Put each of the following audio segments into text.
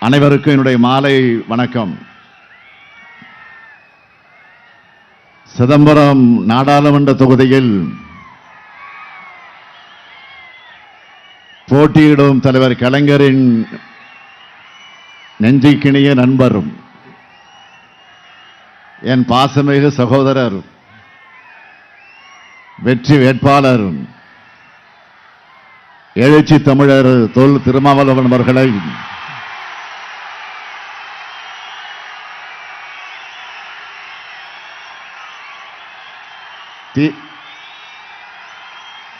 அனைவருக்கும் என்னுடைய மாலை வணக்கம். சிதம்பரம் நாடாளுமன்ற தொகுதியில் போட்டியிடும் தலைவர் கலைஞரின் நெஞ்சுக்கிணிய நண்பரும் என் பாசமிகு சகோதரர் வெற்றி வேட்பாளர் எழுச்சி தமிழர் தொல் திருமாவளவன் அவர்களை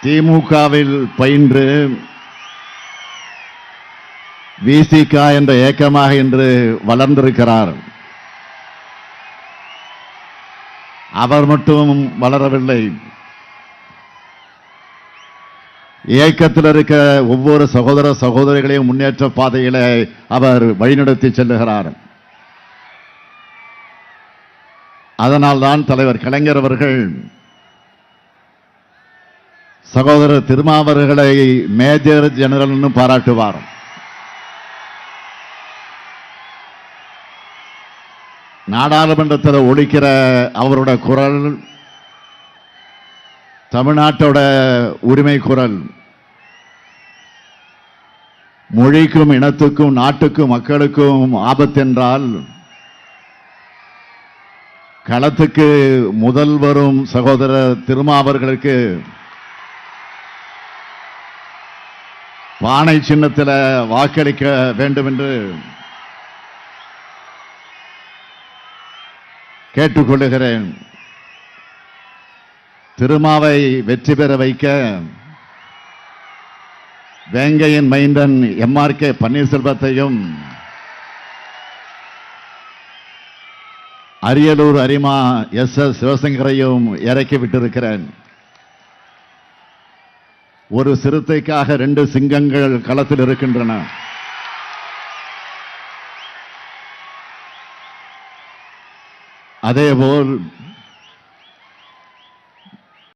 திமுகவில் பயின்று விசிக என்ற இயக்கமாக இன்று வளர்ந்திருக்கிறார். அவர் மட்டும் வளரவில்லை, இயக்கத்தில் இருக்க ஒவ்வொரு சகோதர சகோதரிகளையும் முன்னேற்ற பாதையில அவர் வழிநடத்தி செல்லுகிறார். அதனால்தான் தலைவர் கலைஞர் அவர்கள் சகோதரர் திருமாவர்களை மேஜர் ஜெனரல் பாராட்டுவார். நாடாளுமன்றத்தில் ஒலிக்கிற அவருடைய குரல் தமிழ்நாட்டோட உரிமை குரல். மொழிக்கும் இனத்துக்கும் நாட்டுக்கும் மக்களுக்கும் ஆபத்தென்றால் களத்துக்கு முதல் வரும் சகோதரர் திருமாவர்களுக்கு பானை சின்னத்தில் வாக்களிக்க வேண்டும் என்று கேட்டுக்கொள்ளுகிறேன். திருமாவை வெற்றி பெற வைக்க வேங்கையின் மைந்தன் MRK பன்னீர்செல்வத்தையும் அரியலூர் அரிமா SS சிவசங்கரையும் இறக்கி விட்டிருக்கிறேன். ஒரு சிறுத்தைக்காக 2 சிங்கங்கள் களத்தில் இருக்கின்றன. அதேபோல்